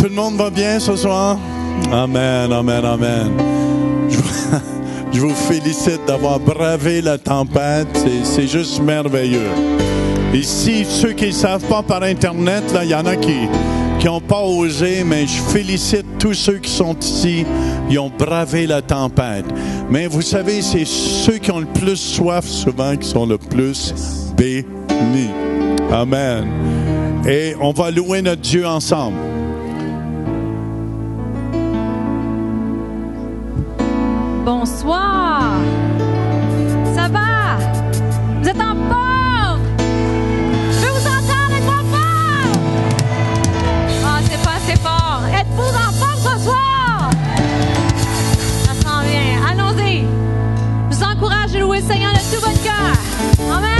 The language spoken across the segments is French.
Tout le monde va bien ce soir? Amen, amen, amen. Je vous félicite d'avoir bravé la tempête. C'est juste merveilleux. Ici, ceux qui ne savent pas par Internet, là, il y en a qui n'ont pas osé, mais je félicite tous ceux qui sont ici. Ils ont bravé la tempête. Mais vous savez, c'est ceux qui ont le plus soif souvent qui sont le plus bénis. Amen. Et on va louer notre Dieu ensemble. Bonsoir. Ça va? Vous êtes en forme? Je veux vous entendre être en forme. Ah, c'est pas assez fort. Êtes-vous en forme ce soir? Ça sent bien. Allons-y. Je vous encourage à louer le Seigneur de tout votre cœur. Amen.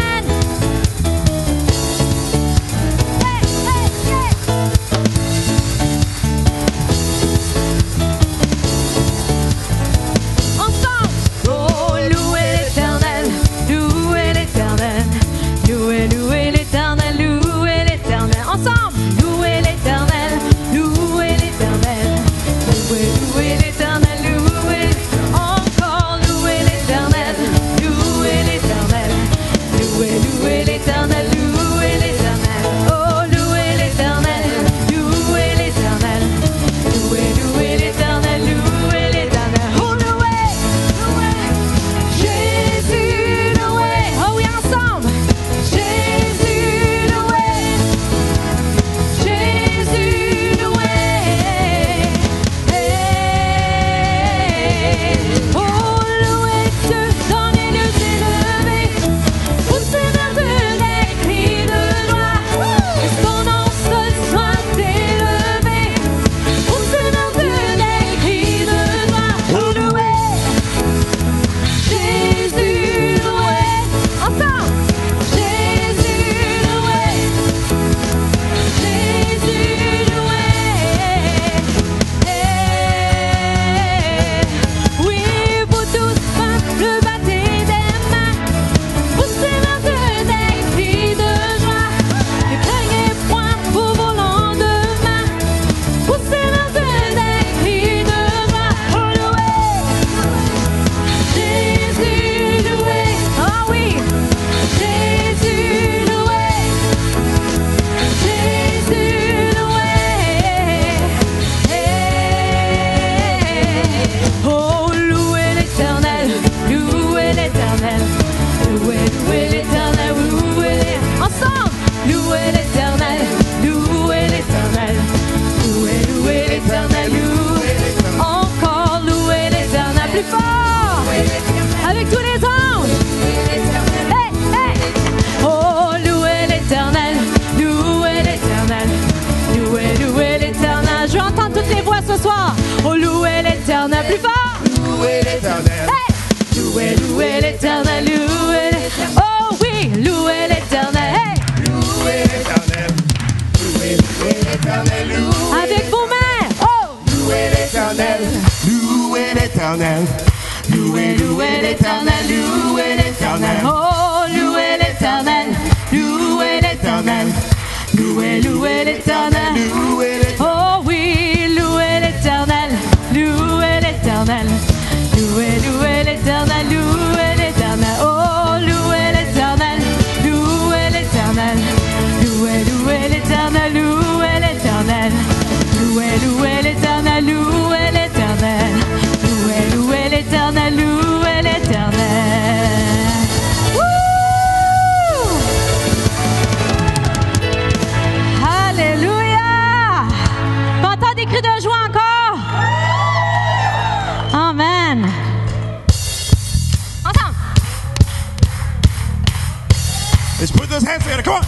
Let's put those hands together. Come on.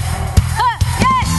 Yeah.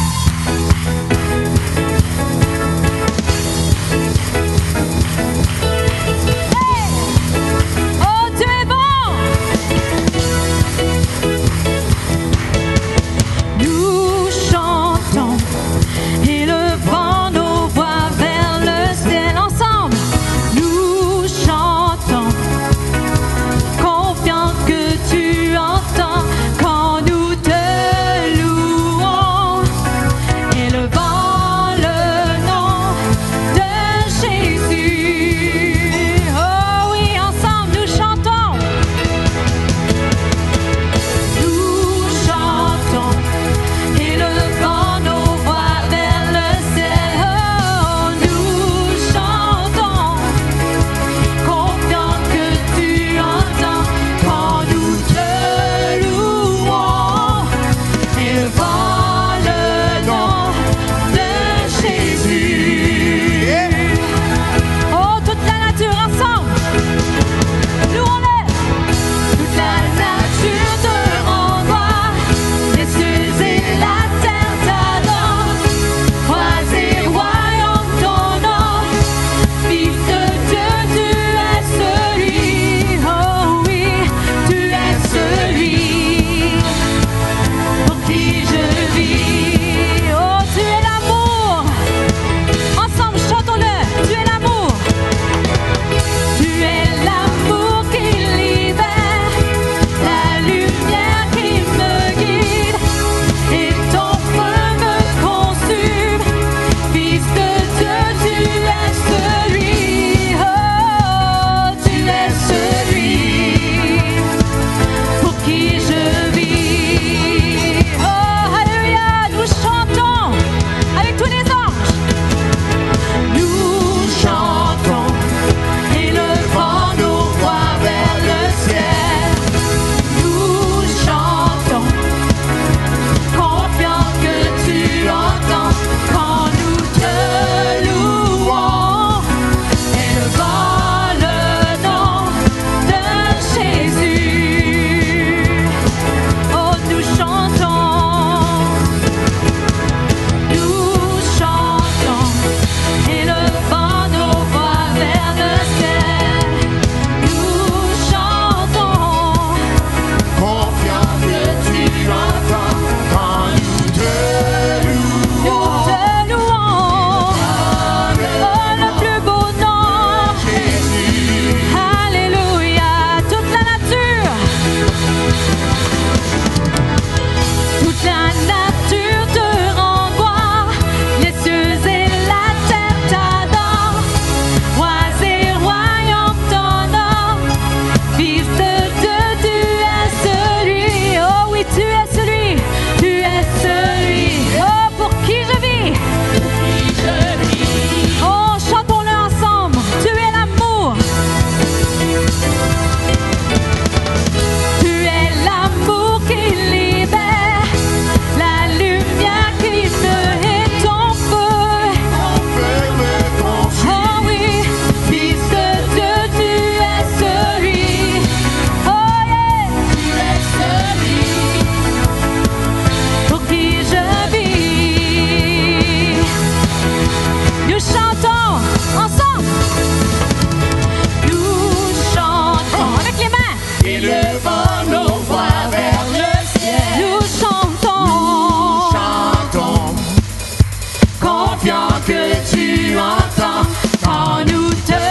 tu entends quand nous te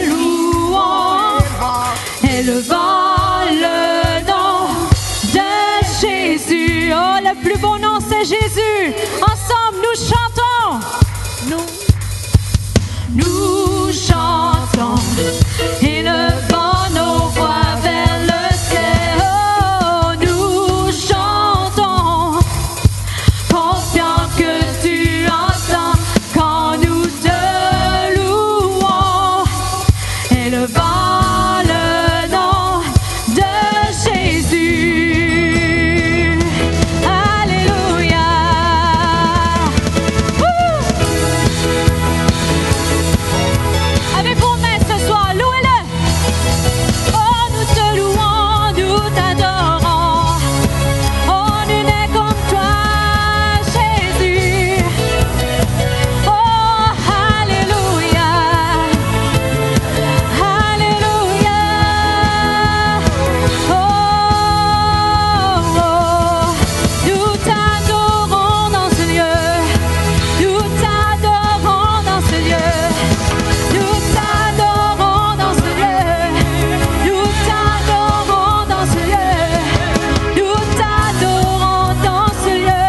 louons, élevant le nom de Jésus. Oh, le plus beau nom, c'est Jésus. Ensemble, nous chantons. Nous chantons, élevant nos voix vers le ciel. Oh, nous chantons, confiants que tu entends quand nous te louons, élevant le nom de Jésus. Alléluia. Avec vos mains ce soir, louez-le. Oh, nous te louons, nous t'adorons. Oh, nul n'est comme toi, Jésus. Oh, alléluia. Alléluia. Oh, oh, nous t'adorons dans ce lieu. Nous t'adorons dans ce lieu. Nous t'adorons dans ce lieu. Nous t'adorons dans ce lieu. Nous t'adorons dans ce lieu.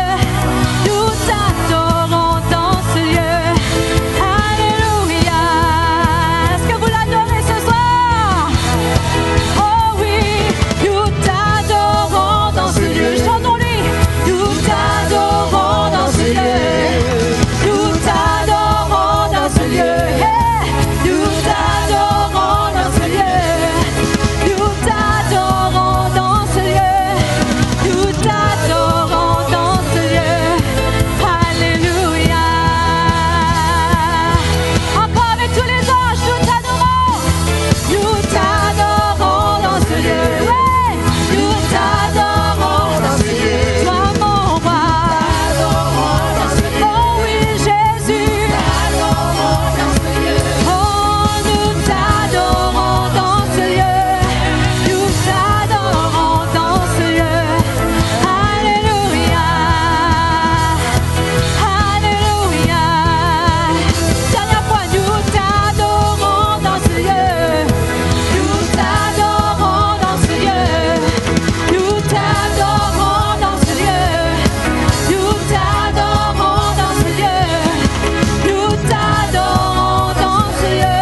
Nous t'adorons dans ce lieu. Alléluia. Est-ce que vous l'adorez ce soir? Oh oui, nous t'adorons dans ce lieu. Chantons-lui. Nous t'adorons dans ce lieu. Nous t'adorons dans ce lieu. Hey! Nous t'adorons dans ce lieu. Nous t'adorons dans ce lieu. Nous t'adorons dans ce lieu. Alléluia. Encore avec tous les anges, nous t'adorons. Nous t'adorons dans ce lieu. Ouais! Nous t'adorons dans ce lieu. Toi mon roi. Oh oui, Jésus. Oh, nous t'adorons dans ce lieu. Nous t'adorons dans ce lieu. Alléluia. Alléluia. Dernière fois, nous t'adorons dans ce lieu. Nous t'adorons dans ce lieu. Nous t'adorons dans ce lieu. Nous t'adorons dans ce lieu. Nous t'adorons dans ce lieu.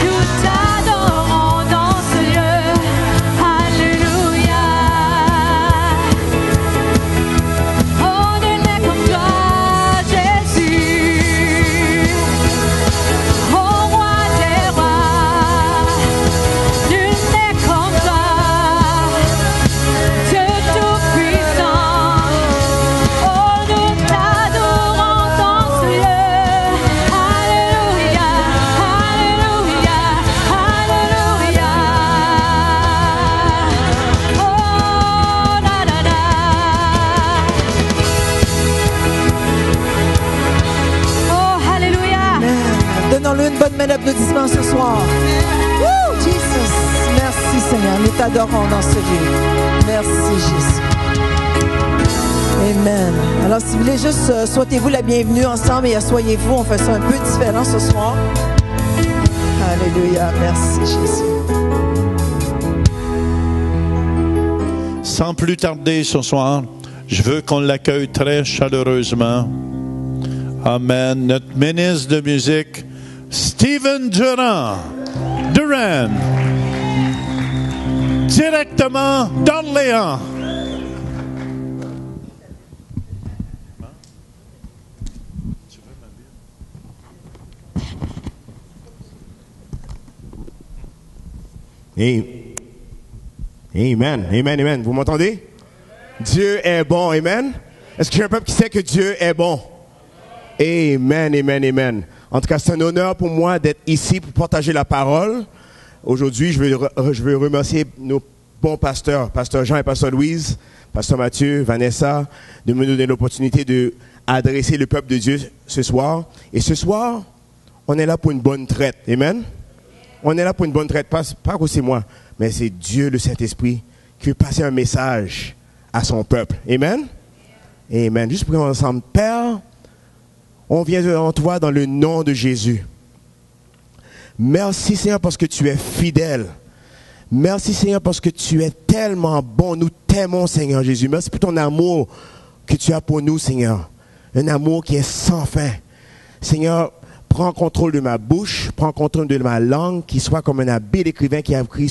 Nous t'adorons dans ce lieu. Alléluia. Oh, nul n'est comme toi, Jésus. Oh, roi des rois. Nul n'est comme toi. Dieu tout-puissant. Oh, nous t'adorons dans ce lieu. Alléluia. Alléluia. Alléluia. Oh, la la la. Oh, alléluia. Donnons-lui une bonne main d'applaudissement ce soir. Woo, Jesus. Merci Seigneur, nous t'adorons dans ce lieu. Merci Jésus. Amen. Alors si vous voulez juste souhaitez-vous la bienvenue ensemble et asseyez-vous. On fait ça un peu différent ce soir. Alléluia. Merci Jésus. Sans plus tarder ce soir, je veux qu'on l'accueille très chaleureusement. Amen. Notre ministre de musique, Stephen Duran, directement d'Orléans. Amen. Amen. Amen. Vous m'entendez? Dieu est bon. Amen. Est-ce qu'il y a un peuple qui sait que Dieu est bon? Amen. Amen. Amen. En tout cas, c'est un honneur pour moi d'être ici pour partager la parole. Aujourd'hui, je veux remercier nos bons pasteurs, Pasteur Jean et Pasteur Louise, Pasteur Mathieu, Vanessa, de me donner l'opportunité d'adresser le peuple de Dieu ce soir. Et ce soir, on est là pour une bonne traite. Amen. On est là pour une bonne traite, pas que c'est moi, mais c'est Dieu, le Saint-Esprit, qui veut passer un message à son peuple. Amen. Amen. Juste prions ensemble. Père, On vient devant toi dans le nom de Jésus. Merci Seigneur parce que tu es fidèle. Merci Seigneur parce que tu es tellement bon. Nous t'aimons Seigneur Jésus. Merci pour ton amour que tu as pour nous Seigneur. Un amour qui est sans fin. Seigneur, prends contrôle de ma bouche, prends contrôle de ma langue, qui soit comme un habile écrivain qui écrit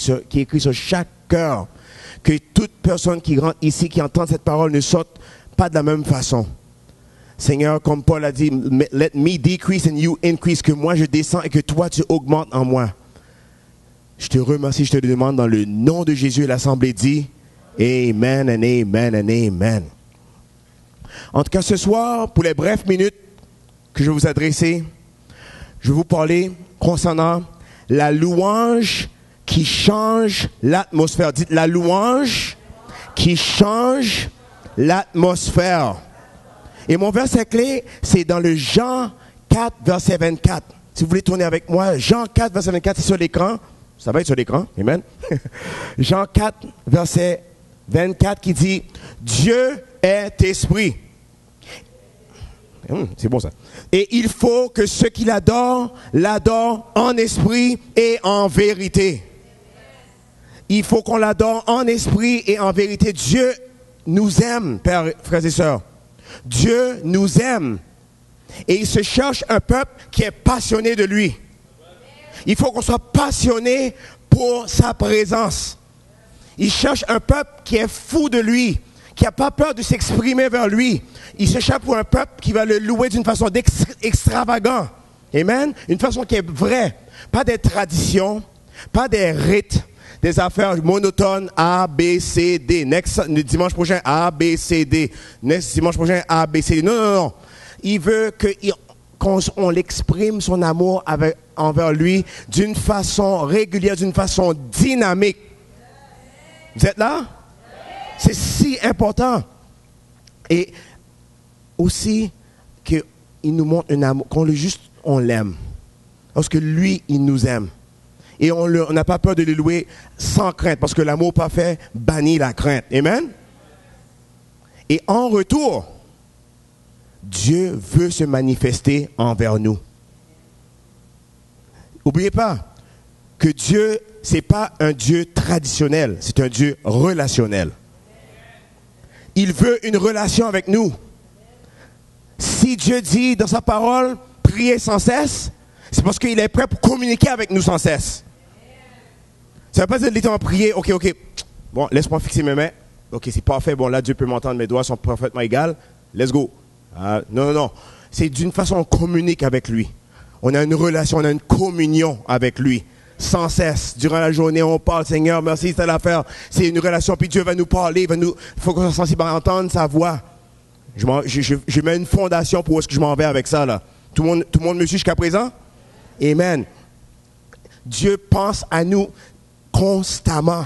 sur chaque cœur. Que toute personne qui rentre ici, qui entend cette parole, ne saute pas de la même façon. Seigneur, comme Paul a dit, let me decrease and you increase, que moi je descends et que toi tu augmentes en moi. Je te remercie, je te le demande dans le nom de Jésus, et l'Assemblée dit, Amen and Amen and Amen. En tout cas, ce soir, pour les brèves minutes que je vais vous adresser, je vais vous parler concernant la louange qui change l'atmosphère. Dites la louange qui change l'atmosphère. Et mon verset clé, c'est dans le Jean 4, verset 24. Si vous voulez tourner avec moi, Jean 4, verset 24, c'est sur l'écran. Ça va être sur l'écran, amen. Jean 4, verset 24 qui dit, Dieu est esprit. C'est bon ça. Et il faut que ceux qui l'adorent, l'adorent en esprit et en vérité. Il faut qu'on l'adore en esprit et en vérité. Dieu nous aime, frères et sœurs. Dieu nous aime. Et il se cherche un peuple qui est passionné de lui. Il faut qu'on soit passionné pour sa présence. Il cherche un peuple qui est fou de lui, qui n'a pas peur de s'exprimer vers lui. Il se cherche pour un peuple qui va le louer d'une façon extravagante. Amen. Une façon qui est vraie. Pas des traditions, pas des rites, des affaires monotones A, B, C, D. Next dimanche prochain, A, B, C, D. Next dimanche prochain, A, B, C, D. Non, non, non. Il veut qu'on l'exprime son amour envers lui d'une façon régulière, d'une façon dynamique. Vous êtes là? C'est si important. Et aussi qu'il nous montre un amour, on l'aime. Parce que lui, il nous aime. Et on n'a pas peur de le louer sans crainte, parce que l'amour parfait bannit la crainte. Amen? Et en retour, Dieu veut se manifester envers nous. N'oubliez pas que Dieu, ce n'est pas un Dieu traditionnel, c'est un Dieu relationnel. Il veut une relation avec nous. Si Dieu dit dans sa parole, priez sans cesse, c'est parce qu'il est prêt pour communiquer avec nous sans cesse. Ça ne veut pas dire littéralement prier, ok, bon, laisse-moi fixer mes mains. Ok, c'est parfait, bon là Dieu peut m'entendre, mes doigts sont parfaitement égales, let's go. Non. C'est d'une façon on communique avec lui. On a une relation, on a une communion avec lui. Sans cesse, durant la journée, on parle, Seigneur, merci, c'est l'affaire. C'est une relation, puis Dieu va nous parler, il faut qu'on soit sensible à entendre sa voix. Je mets une fondation pour où est-ce que je m'en vais avec ça, là. Tout le monde me suit jusqu'à présent? Amen. Dieu pense à nous constamment.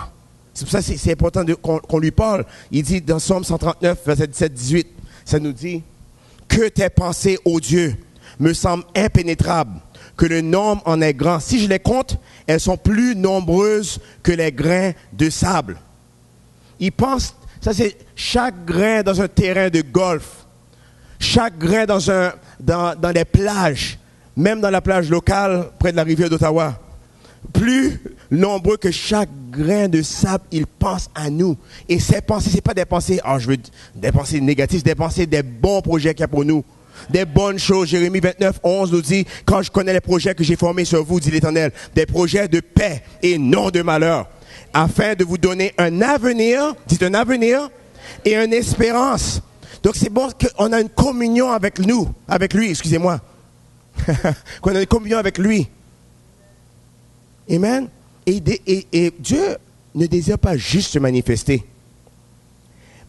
C'est pour ça que c'est important qu'on lui parle. Il dit dans Psaume 139, verset 17-18, ça nous dit que tes pensées, ô Dieu, me semblent impénétrables, que le nombre en est grand. Si je les compte, elles sont plus nombreuses que les grains de sable. Il pense, ça c'est chaque grain dans un terrain de golf, chaque grain dans les plages, même dans la plage locale près de la rivière d'Ottawa. Plus nombreux que chaque grain de sable, il pense à nous. Et ces pensées, ce n'est pas des pensées, des pensées négatives, des pensées des bons projets qu'il y a pour nous. Des bonnes choses. Jérémie 29, 11 nous dit, quand je connais les projets que j'ai formés sur vous, dit l'Éternel, des projets de paix et non de malheur, afin de vous donner un avenir, dites un avenir, et une espérance. Donc c'est bon qu'on a une communion avec lui, excusez-moi. Qu'on a une communion avec lui. Amen. Et Dieu ne désire pas juste se manifester,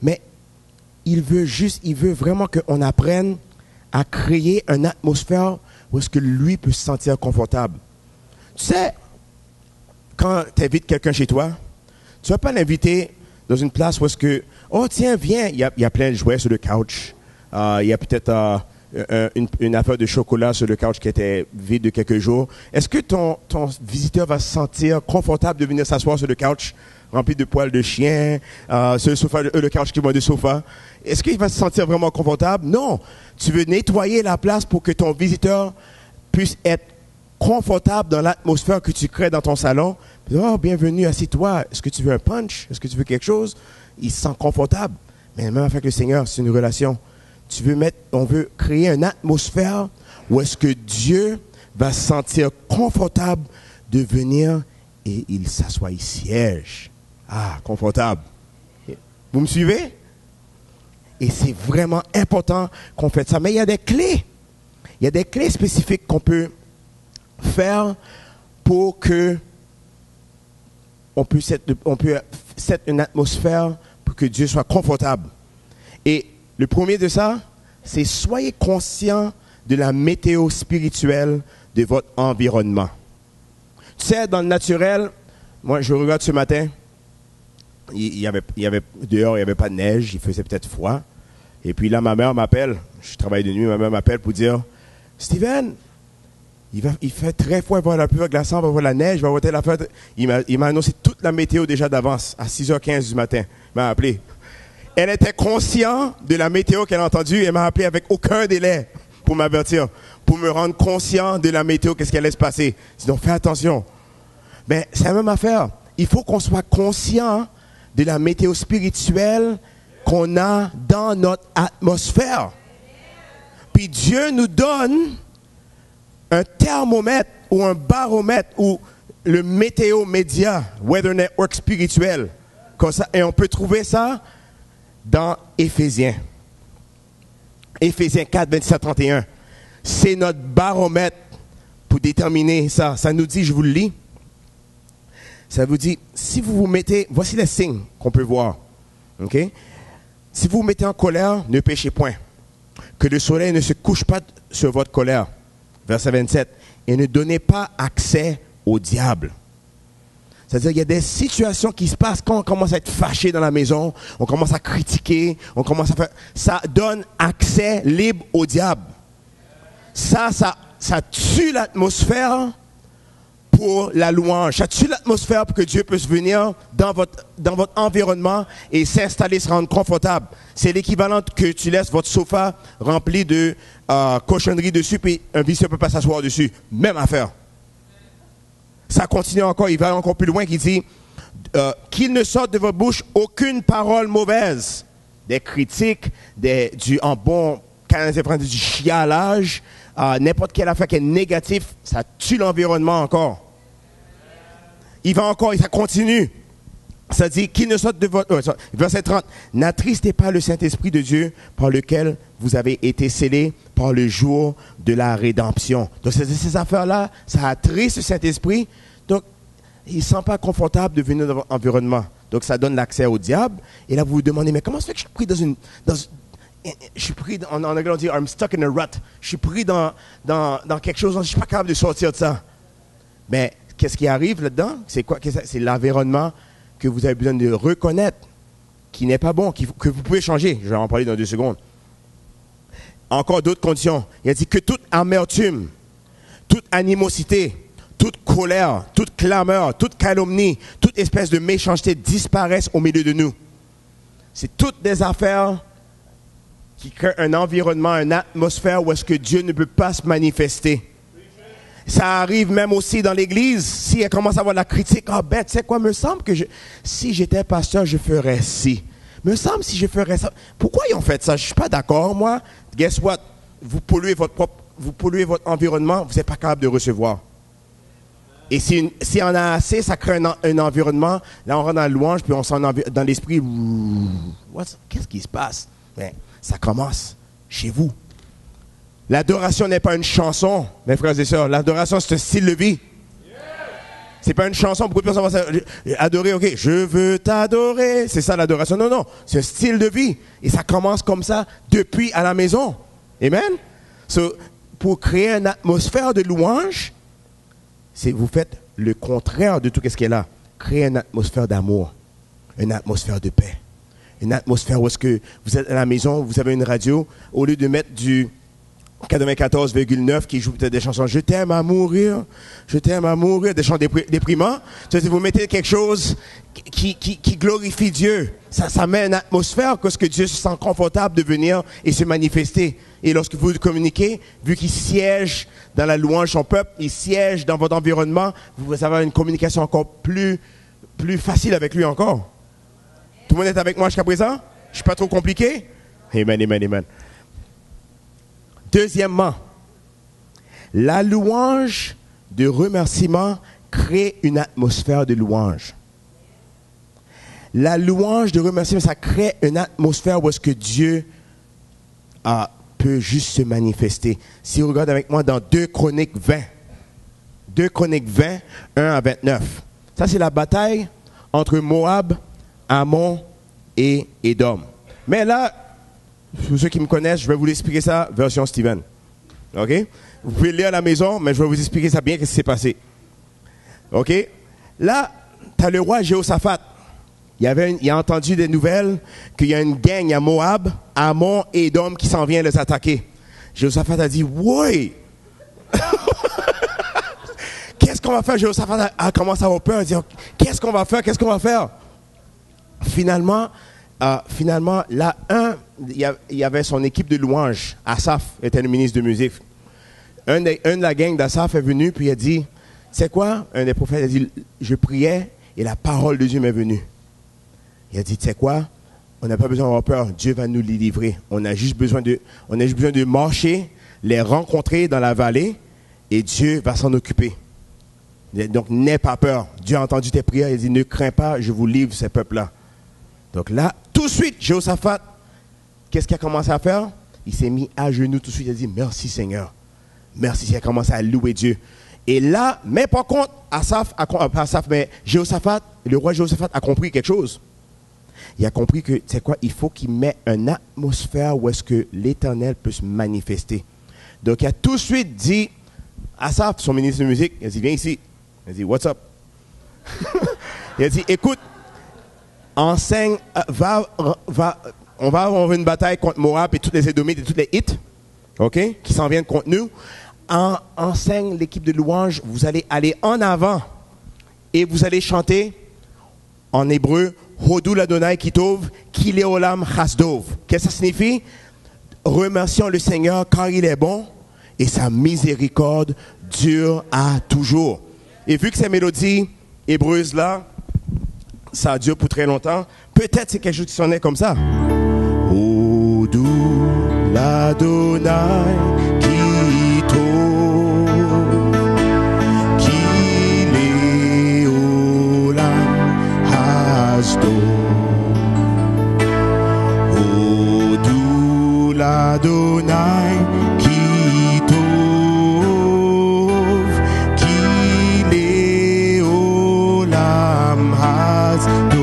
mais il veut vraiment qu'on apprenne à créer une atmosphère où est-ce que lui peut se sentir confortable. Tu sais, quand tu invites quelqu'un chez toi, tu ne vas pas l'inviter dans une place où est-ce que, oh tiens, viens, il y a plein de jouets sur le couch, il y a peut-être une affaire de chocolat sur le couch qui était vide de quelques jours. Est-ce que ton visiteur va se sentir confortable de venir s'asseoir sur le couch rempli de poils de chien, sur le sofa, le couch qui va de sofa. Est-ce qu'il va se sentir vraiment confortable? Non. Tu veux nettoyer la place pour que ton visiteur puisse être confortable dans l'atmosphère que tu crées dans ton salon. Oh, bienvenue, assieds-toi. Est-ce que tu veux un punch? Est-ce que tu veux quelque chose? Il se sent confortable. Mais même avec le Seigneur, c'est une relation. On veut créer une atmosphère où est-ce que Dieu va se sentir confortable de venir et il s'assoit, il siège. Ah, confortable. Vous me suivez? Et c'est vraiment important qu'on fasse ça. Mais il y a des clés. Il y a des clés spécifiques qu'on peut faire pour que on peut set une atmosphère pour que Dieu soit confortable. Et le premier de ça, c'est soyez conscient de la météo spirituelle de votre environnement. Tu sais, dans le naturel, moi je regarde ce matin, dehors, il n'y avait pas de neige, il faisait peut-être froid. Et puis là, ma mère m'appelle, je travaille de nuit, ma mère m'appelle pour dire, Steven, il fait très froid, il va y avoir la pluie glaçante, il va y avoir la neige, il va y avoir telle affaire. Il m'a annoncé toute la météo déjà d'avance, à 6h15 du matin. Il m'a appelé. Elle était consciente de la météo qu'elle a entendue, elle m'a appelé avec aucun délai pour m'avertir, pour me rendre conscient de la météo, qu'est-ce qui allait se passer. Sinon, fais attention. Mais c'est la même affaire. Il faut qu'on soit conscient de la météo spirituelle qu'on a dans notre atmosphère. Puis Dieu nous donne un thermomètre ou un baromètre ou le météo média, Weather Network spirituel. Comme ça, et on peut trouver ça dans Éphésiens. Éphésiens 4, 27, 31. C'est notre baromètre pour déterminer ça. Ça nous dit, je vous le lis. Ça vous dit, si vous vous mettez, voici les signes qu'on peut voir. OK? Si vous vous mettez en colère, ne péchez point. Que le soleil ne se couche pas sur votre colère. Verset 27. Et ne donnez pas accès au diable. C'est-à-dire qu'il y a des situations qui se passent quand on commence à être fâché dans la maison, on commence à critiquer, on commence à faire... Ça donne accès libre au diable. Ça tue l'atmosphère pour la louange. Ça tue l'atmosphère pour que Dieu puisse venir dans votre environnement et s'installer, se rendre confortable. C'est l'équivalent que tu laisses votre sofa rempli de cochonneries dessus, puis un vicieux ne peut pas s'asseoir dessus. Même affaire. Ça continue encore, il va encore plus loin, qui dit qu'il ne sorte de votre bouche aucune parole mauvaise. Des critiques, en bon canadien français, du chialage, n'importe quelle affaire qui est négative, ça tue l'environnement encore. Il va encore, et ça continue. Ça dit qu'il ne sorte de votre... verset 30. N'attristez pas le Saint-Esprit de Dieu par lequel vous avez été scellés par le jour de la rédemption. Donc ces affaires-là, ça attriste le Saint-Esprit. Donc, il ne se sent pas confortable de venir dans votre environnement. Donc ça donne l'accès au diable. Et là, vous vous demandez, mais comment ça fait que je suis pris je suis pris, en anglais on dit, I'm stuck in a rut. Je suis pris dans quelque chose, je ne suis pas capable de sortir de ça. Mais qu'est-ce qui arrive là-dedans? C'est quoi? C'est l'environnement que vous avez besoin de reconnaître, qui n'est pas bon, que vous pouvez changer. Je vais en parler dans 2 secondes. Encore d'autres conditions. Il a dit que toute amertume, toute animosité, toute colère, toute clameur, toute calomnie, toute espèce de méchanceté disparaissent au milieu de nous. C'est toutes des affaires qui créent un environnement, une atmosphère où est-ce que Dieu ne peut pas se manifester. Ça arrive même aussi dans l'église, si elle commence à avoir la critique, tu sais quoi, me semble que si j'étais pasteur, je ferais ci. Me semble si je ferais ça. Pourquoi ils ont fait ça? Je ne suis pas d'accord, moi. Guess what? Vous polluez votre environnement, vous n'êtes pas capable de recevoir. Et si on a assez, ça crée un environnement. Là, on rentre dans la louange, puis on sent dans l'esprit, qu'est-ce qui se passe? Ben, ça commence chez vous. L'adoration n'est pas une chanson, mes frères et sœurs. L'adoration, c'est un style de vie. C'est pas une chanson. Beaucoup de personnes vont adorer, ok, je veux t'adorer. C'est ça l'adoration. Non, c'est un style de vie. Et ça commence comme ça depuis à la maison. Amen? Pour créer une atmosphère de louange, vous faites le contraire de tout ce qui est là. Créer une atmosphère d'amour, une atmosphère de paix, une atmosphère où est-ce que vous êtes à la maison, vous avez une radio, au lieu de mettre du 94,9 qui joue peut-être des chansons « Je t'aime à mourir », des chants déprimants. Vous mettez quelque chose qui glorifie Dieu. Ça met une atmosphère que Dieu se sent confortable de venir et se manifester. Et lorsque vous communiquez, vu qu'il siège dans la louange de son peuple, il siège dans votre environnement, vous avez une communication encore plus facile avec lui encore. Tout le monde est avec moi jusqu'à présent? Je ne suis pas trop compliqué? Amen, amen, amen. Deuxièmement, la louange de remerciement crée une atmosphère de louange. La louange de remerciement, ça crée une atmosphère où est-ce que Dieu peut juste se manifester. Si vous regardez avec moi dans 2 Chroniques 20, 2 Chroniques 20, 1 à 29. Ça, c'est la bataille entre Moab, Ammon et Édom. Mais là, pour ceux qui me connaissent, je vais vous expliquer ça, version Steven. OK? Vous pouvez lire à la maison, mais je vais vous expliquer ça bien, qu'est-ce qui s'est passé. OK? Là, tu as le roi Jéhoshaphat. Il a entendu des nouvelles qu'il y a une gang à Moab, Ammon et Édom qui s'en vient les attaquer. Jéhoshaphat a dit, oui! Qu'est-ce qu'on va faire? Jéhoshaphat a commencé à avoir peur. Il a dit, qu'est-ce qu'on va faire? Finalement, là, il y avait son équipe de louange. Asaph était le ministre de musique. Un de la gang d'Asaph est venu, puis il a dit, c'est quoi? Un des prophètes a dit, je priais et la parole de Dieu m'est venue. Il a dit, tu sais quoi? On n'a pas besoin d'avoir peur. Dieu va nous les livrer. On a juste besoin de marcher, les rencontrer dans la vallée et Dieu va s'en occuper. Donc, n'aie pas peur. Dieu a entendu tes prières. Il a dit, ne crains pas, je vous livre ces peuples-là. Donc là, tout de suite, Jéhoshaphat, qu'est-ce qu'il a commencé à faire? Il s'est mis à genoux tout de suite. Il a dit, merci Seigneur. Merci. Il a commencé à louer Dieu. Et là, mais par contre, Jéhoshaphat, le roi Jéhoshaphat a compris quelque chose. Il a compris que, tu sais quoi, il faut qu'il mette une atmosphère où est-ce que l'Éternel peut se manifester. Donc, il a tout de suite dit, Asaph, son ministre de musique, il a dit, viens ici. Il a dit, what's up? Il a dit, écoute, enseigne, on va avoir une bataille contre Moab et toutes les Édomites et toutes les Hittes, ok, qui s'en viennent contre nous. Enseigne l'équipe de louange, vous allez aller en avant et vous allez chanter en hébreu, Hodou l'Adonai Kitov, Kileolam Chasdov. Qu'est-ce que ça signifie? Remercions le Seigneur car il est bon et sa miséricorde dure à toujours. Et vu que ces mélodies hébreuses-là, ça dure pour très longtemps, peut-être c'est quelque chose qui sonnait comme ça. Hodou l'Adonai Kitov, Kileolam Chasdov. Hodou l'Adonai Kitov, Kileolam Chasdov.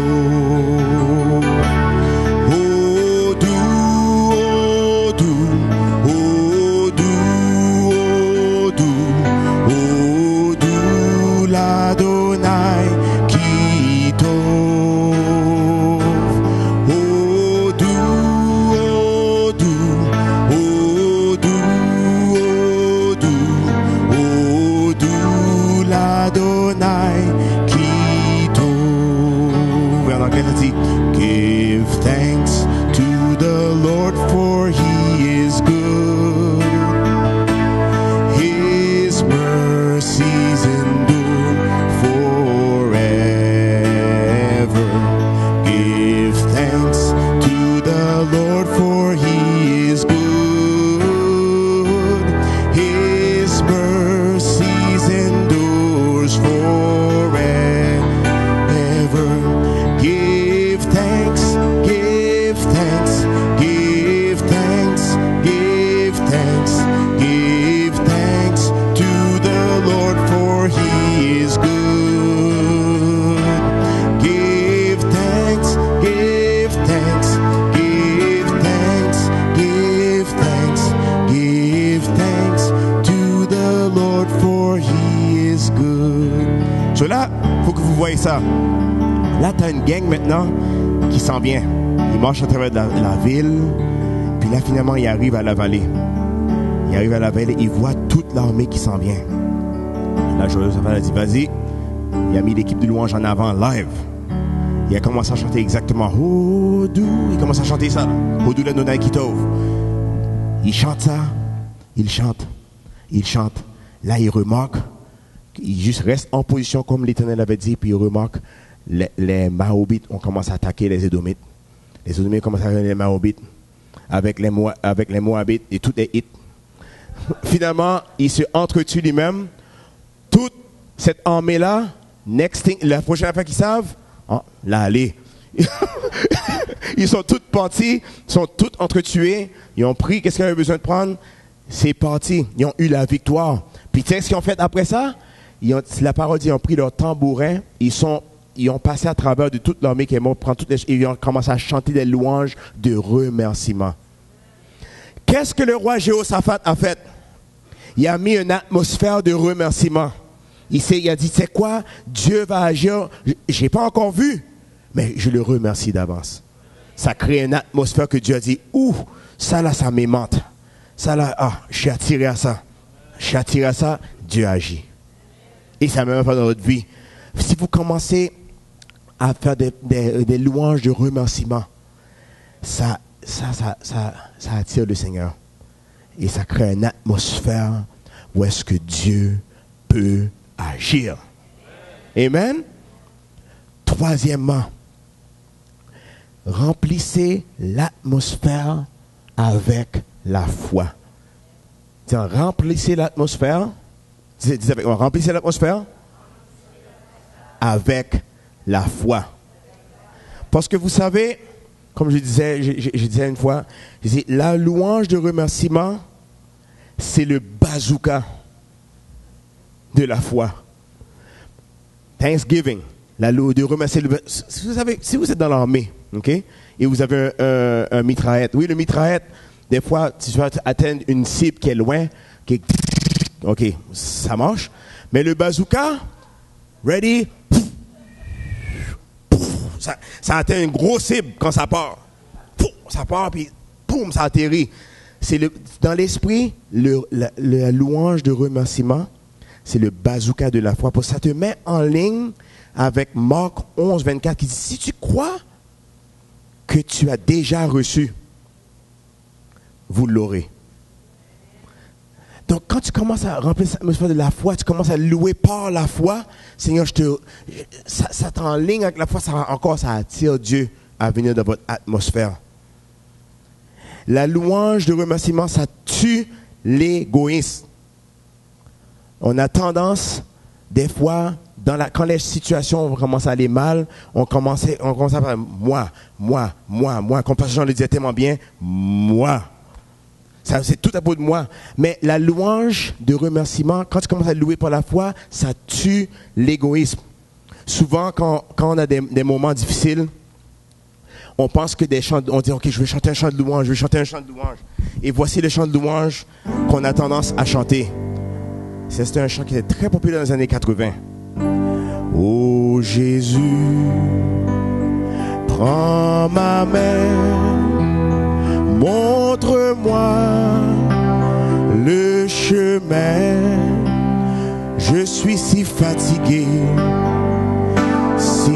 Give thanks to the Lord, for He is good. His mercies endure forever. Give thanks to the Lord, for He is good. His mercies endures forever. Give thanks, give thanks, give thanks, give thanks, give thanks to the Lord, for He is good. Give thanks, give thanks, give thanks, give thanks, give thanks to the Lord, for He is good. So là, il faut que vous voyez ça. Là, tu as une gang maintenant qui s'en vient. Ils marchent à travers la ville, puis là, finalement, ils arrivent à la vallée. Il arrive à la veille, il voit toute l'armée qui s'en vient. Là, Jehoshaphat a dit, vas-y. Il a mis l'équipe de louange en avant, live. Il a commencé à chanter exactement Hodou. Il commence à chanter ça. Hodou le Nonai Kitov. Il chante ça. Il chante. Il chante. Là, il remarque. Il juste reste en position comme l'Éternel avait dit. Puis il remarque les Mahobites ont commencé à attaquer les Édomites. Les Édomites commencent à attaquer les Mahobites avec les Moabites et toutes les Hites. Finalement, il se entretue lui-même. Toute cette armée-là, la prochaine affaire qu'ils savent, là, allez. Ils sont tous partis, sont tous entretués. Ils ont pris, qu'est-ce qu'ils avaient besoin de prendre? C'est parti. Ils ont eu la victoire. Puis, tu sais ce qu'ils ont fait après ça? La parole dit, ils ont pris leur tambourin. Ils ont passé à travers de toute l'armée qui est morte, ils ont commencé à chanter des louanges de remerciement. Qu'est-ce que le roi Jéhoshaphat a fait? Il a mis une atmosphère de remerciement. Il a dit, c'est quoi? Dieu va agir. Je n'ai pas encore vu, mais je le remercie d'avance. Ça crée une atmosphère que Dieu a dit, ouh, ça là, ça m'aimante. Ça là, je suis attiré à ça. Je suis attiré à ça, Dieu agit. Et ça ne même pas dans votre vie. Si vous commencez à faire des louanges de remerciement, ça attire le Seigneur. Et ça crée une atmosphère où est-ce que Dieu peut agir. Amen. Troisièmement, remplissez l'atmosphère avec la foi. Tiens, remplissez l'atmosphère. Dis avec moi, remplissez l'atmosphère avec la foi. Parce que vous savez, comme je disais une fois, la louange de remerciement, c'est le bazooka de la foi. Thanksgiving, la louange de remercier. Si vous êtes dans l'armée, ok, et vous avez un mitraillette, oui, le mitraillette, des fois, tu vas atteindre une cible qui est loin, ok, ça marche. Mais le bazooka, ready, ça atteint une grosse cible quand ça part. Ça part, puis boum, ça atterrit. Dans l'esprit, la louange de remerciement, c'est le bazooka de la foi. Parce que ça te met en ligne avec Marc 11, 24 qui dit, si tu crois que tu as déjà reçu, vous l'aurez. Donc, quand tu commences à remplir cette atmosphère de la foi, tu commences à louer par la foi, Seigneur, ça t'enligne avec la foi, ça attire Dieu à venir dans votre atmosphère. La louange de remerciement, ça tue l'égoïsme. On a tendance, des fois, quand les situations commencent à aller mal, on commence à parler moi. Comme Pasteur Jean le disait tellement bien, moi. Ça, c'est tout à propos de moi. Mais la louange de remerciement, quand tu commences à louer par la foi, ça tue l'égoïsme. Souvent, quand on a des moments difficiles, on pense que on dit, ok, je vais chanter un chant de louange, Et voici le chant de louange qu'on a tendance à chanter. C'était un chant qui était très populaire dans les années 80. Oh Jésus, prends ma main, montre-moi le chemin. Je suis si fatigué, si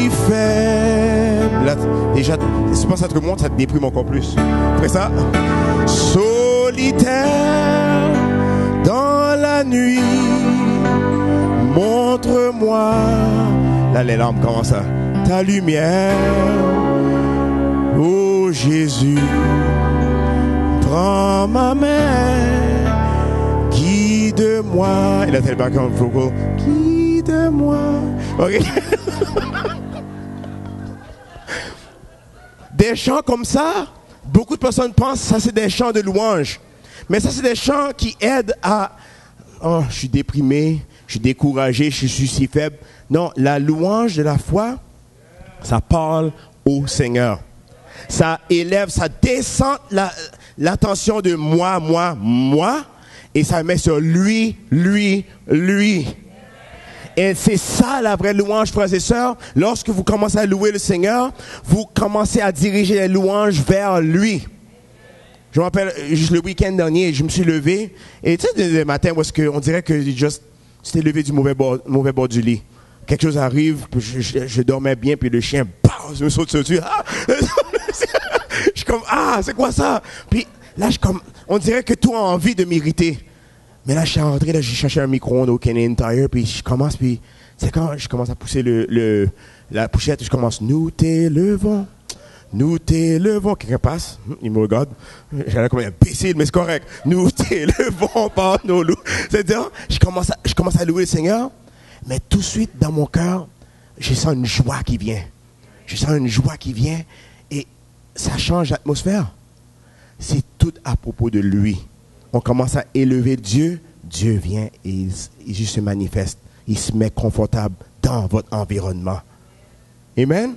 faible. Là, déjà, si tu penses à te remonter, ça te déprime encore plus. Après ça, solitaire dans la nuit, montre-moi. Là, les larmes commencent à ta lumière. Oh Jésus, prends ma main, guide-moi. Et là, t'as le background vocal. Guide-moi. Ok. Des chants comme ça, beaucoup de personnes pensent que ça c'est des chants de louange. Mais ça c'est des chants qui aident à... Oh, je suis déprimé, je suis découragé, je suis si faible. Non, la louange de la foi, ça parle au Seigneur. Ça élève, ça descend l'attention de moi, et ça met sur lui. Et c'est ça la vraie louange, frères et sœurs. Lorsque vous commencez à louer le Seigneur, vous commencez à diriger les louanges vers lui. Je me rappelle, juste le week-end dernier, je me suis levé. Et tu sais, le matin, on dirait que c'était levé du mauvais bord du lit. Quelque chose arrive, puis je dormais bien, puis le chien, bah, je me saute dessus. Ah! Je suis comme, c'est quoi ça? Puis là, on dirait que tout a envie de m'irriter. Mais là, je suis rentré, là, j'ai cherché un micro-ondes au Canadian Tire, puis c'est quand je commence à pousser la pochette, je commence, nous t'élevons. Nous t'élevons. Quelqu'un passe, il me regarde. J'allais comme un imbécile, mais c'est correct. Nous t'élevons par nos loups. C'est-à-dire, je commence à louer le Seigneur, mais tout de suite, dans mon cœur, je sens une joie qui vient. Je sens une joie qui vient et ça change l'atmosphère. C'est tout à propos de lui. On commence à élever Dieu. Dieu vient et il se manifeste. Il se met confortable dans votre environnement. Amen.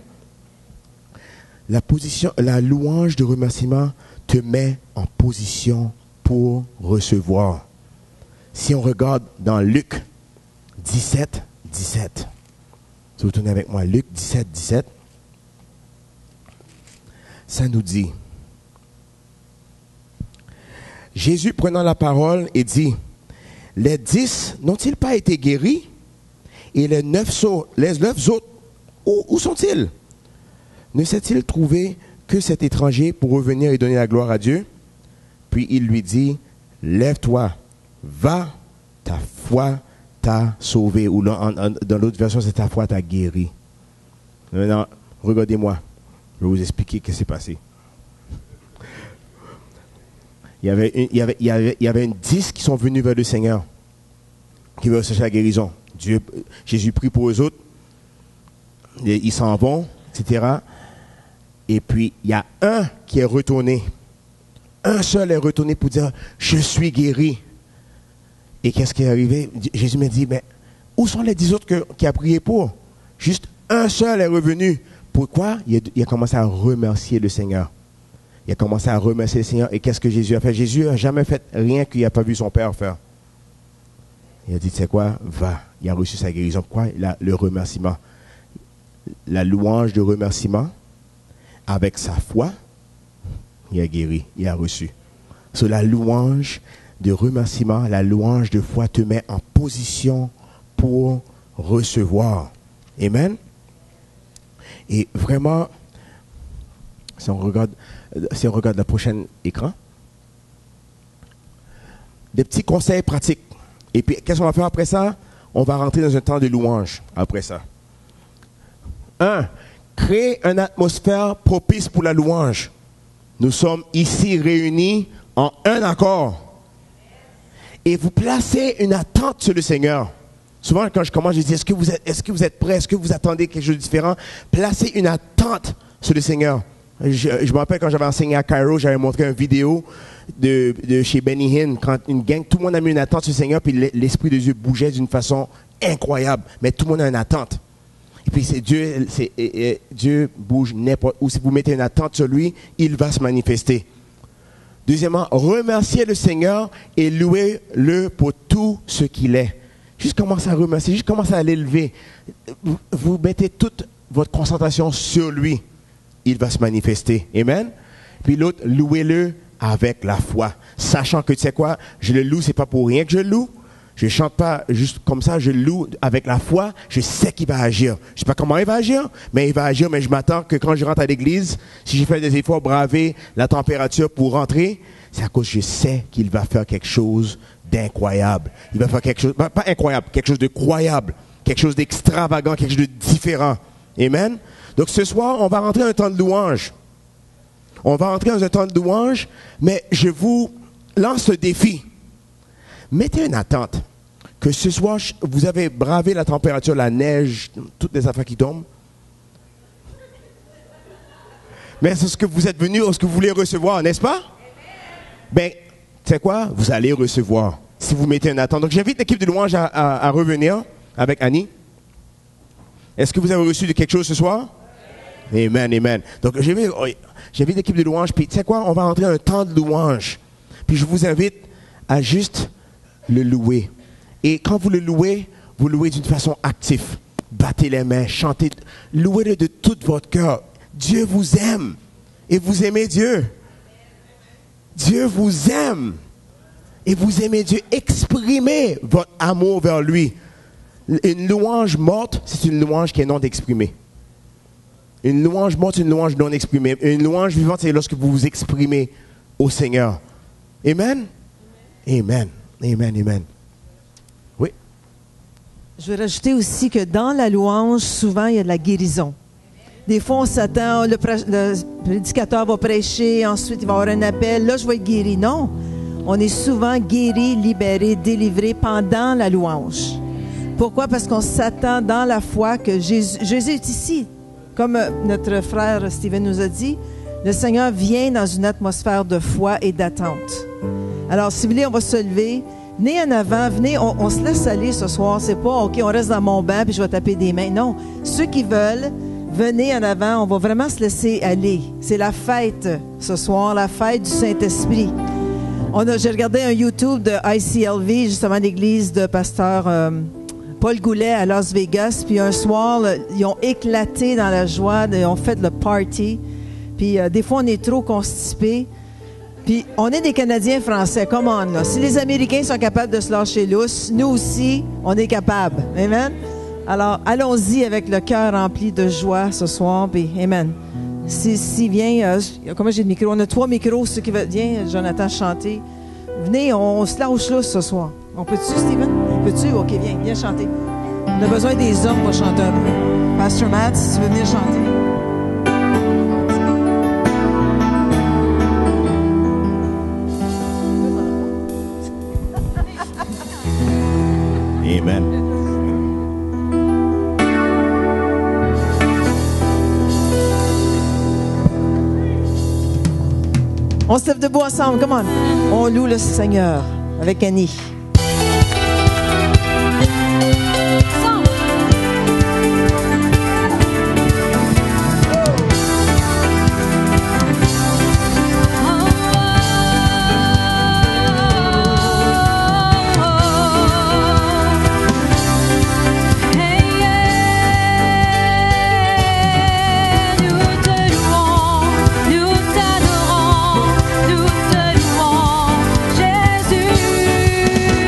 La louange de remerciement te met en position pour recevoir. Si on regarde dans Luc 17, 17. Si vous tournez avec moi, Luc 17, 17. Ça nous dit, Jésus prenant la parole et dit, les 10 n'ont-ils pas été guéris? Et les 9 autres, où sont-ils? Ne s'est-il trouvé que cet étranger pour revenir et donner la gloire à Dieu? Puis il lui dit, lève-toi, va, ta foi t'a sauvé. Ou dans l'autre version, c'est ta foi t'a guéri. Maintenant, regardez-moi. Je vais vous expliquer ce qui s'est passé. Il y avait une 10 qui sont venus vers le Seigneur, qui veulent chercher la guérison. Jésus prie pour eux autres. Ils s'en vont, etc. Et puis, il y a un qui est retourné. Un seul est retourné pour dire, je suis guéri. Et qu'est-ce qui est arrivé? Jésus m'a dit, mais où sont les 10 autres qui a prié pour? Juste un seul est revenu. Pourquoi? Il a commencé à remercier le Seigneur. Il a commencé à remercier le Seigneur. Et qu'est-ce que Jésus a fait? Jésus n'a jamais fait rien qu'il n'a pas vu son Père faire. Il a dit, tu sais quoi? Va. Il a reçu sa guérison. Pourquoi? Le remerciement. La louange de remerciement. Avec sa foi, il a guéri, il a reçu. So, la louange de remerciement, la louange de foi te met en position pour recevoir. Amen. Et vraiment, si on regarde le prochain écran, des petits conseils pratiques. Et puis, qu'est-ce qu'on va faire après ça? On va rentrer dans un temps de louange après ça. 1. Créer une atmosphère propice pour la louange. Nous sommes ici réunis en un accord. Et vous placez une attente sur le Seigneur. Souvent, quand je commence, je dis, est-ce que vous êtes prêts? Est-ce que vous attendez quelque chose de différent? Placez une attente sur le Seigneur. Je me rappelle quand j'avais enseigné à Cairo, j'avais montré une vidéo de chez Benny Hinn, quand une gang, tout le monde a mis une attente sur le Seigneur, puis l'Esprit de Dieu bougeait d'une façon incroyable. Mais tout le monde a une attente. Et puis Dieu bouge n'importe où. Si vous mettez une attente sur lui, il va se manifester. Deuxièmement, remerciez le Seigneur et louez-le pour tout ce qu'il est. Juste commencez à remercier, juste commencez à l'élever. Vous mettez toute votre concentration sur lui. Il va se manifester. Amen. Puis l'autre, louez-le avec la foi. Sachant que tu sais quoi, je le loue, c'est pas pour rien que je le loue. Je ne chante pas juste comme ça, je loue avec la foi, je sais qu'il va agir. Je ne sais pas comment il va agir, mais il va agir, mais je m'attends que quand je rentre à l'église, si j'ai fait des efforts, braver la température pour rentrer, c'est à cause que je sais qu'il va faire quelque chose d'incroyable. Il va faire quelque chose, pas incroyable, quelque chose de croyable, quelque chose d'extravagant, quelque chose de différent. Amen. Donc ce soir, on va rentrer dans un temps de louange. On va rentrer dans un temps de louange, mais je vous lance ce défi. Mettez une attente que ce soir, vous avez bravé la température, la neige, toutes les affaires qui tombent. Mais c'est ce que vous êtes venu, ce que vous voulez recevoir, n'est-ce pas? Ben, tu sais quoi? Vous allez recevoir si vous mettez une attente. Donc, j'invite l'équipe de louange à revenir avec Annie. Est-ce que vous avez reçu de quelque chose ce soir? Amen, amen. Donc, j'invite l'équipe de louange. Puis, tu sais quoi? On va entrer dans un temps de louange. Puis, je vous invite à juste le louer. Et quand vous le louez d'une façon active. Battez les mains, chantez, louez-le de tout votre cœur. Dieu vous aime et vous aimez Dieu. Dieu vous aime. Et vous aimez Dieu. Exprimez votre amour vers lui. Une louange morte, c'est une louange qui est non exprimée. Une louange morte, c'est une louange non exprimée. Une louange vivante, c'est lorsque vous vous exprimez au Seigneur. Amen? Amen. Amen. Amen. Oui. Je veux rajouter aussi que dans la louange, souvent, il y a de la guérison. Des fois, on s'attend, le prédicateur va prêcher, ensuite, il va y avoir un appel. Là, je vais être guéri. Non. On est souvent guéri, libéré, délivré pendant la louange. Pourquoi? Parce qu'on s'attend dans la foi que Jésus est ici. Comme notre frère Steven nous a dit, le Seigneur vient dans une atmosphère de foi et d'attente. Alors, si vous voulez, on va se lever. Venez en avant, venez, on se laisse aller ce soir. C'est pas, OK, on reste dans mon banc puis je vais taper des mains. Non, ceux qui veulent, venez en avant. On va vraiment se laisser aller. C'est la fête ce soir, la fête du Saint-Esprit. J'ai regardé un YouTube de ICLV, justement l'église de pasteur Paul Goulet à Las Vegas. Puis un soir, ils ont éclaté dans la joie, ils ont fait le party. Puis des fois, on est trop constipés. Puis on est des Canadiens français, come on là. Si les Américains sont capables de se lâcher lousse, nous aussi, on est capables. Amen? Alors, allons-y avec le cœur rempli de joie ce soir. Puis, amen. Si vient, comment j'ai de micros? On a 3 micros, ceux qui veulent, viens, Jonathan, chanter. Venez, on se lâche lousse ce soir. On peut-tu, Steven? Peux-tu? OK, viens chanter. On a besoin des hommes pour chanter un peu. Pastor Matt, si tu veux venir chanter. Amen. On se lève debout ensemble, come on. On loue le Seigneur avec Annie. Jésus.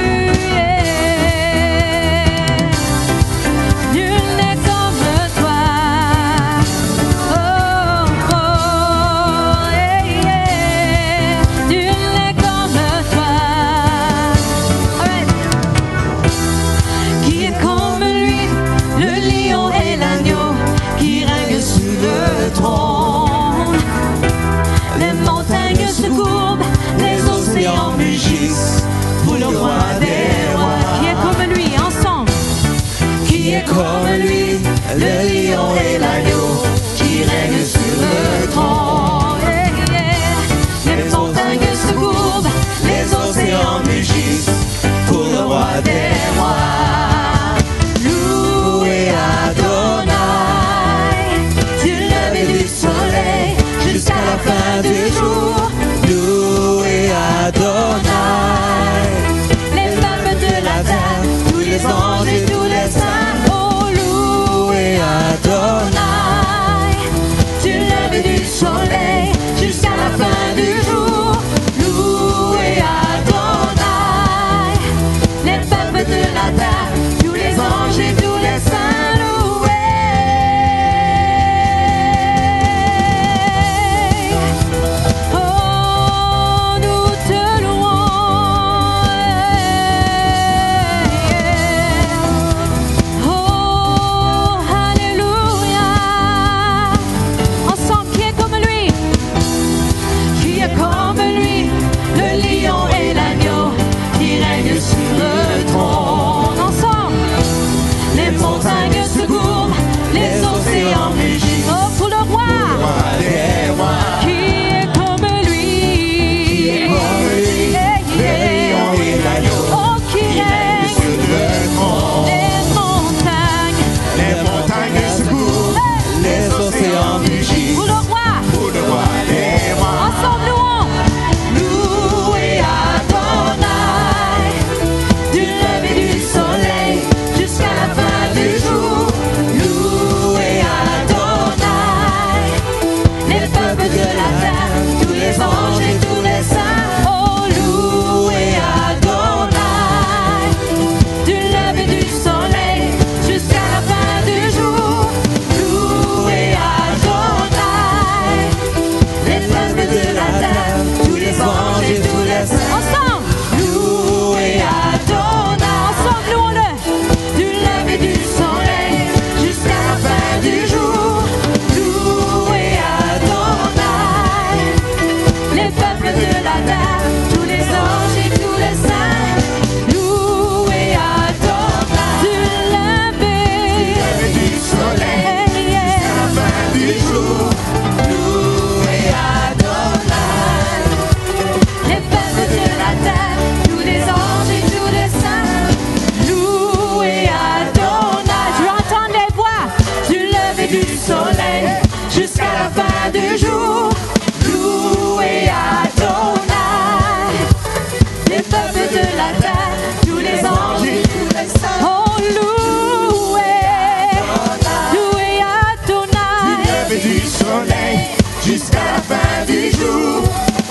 soleil, jusqu'à la fin du jour.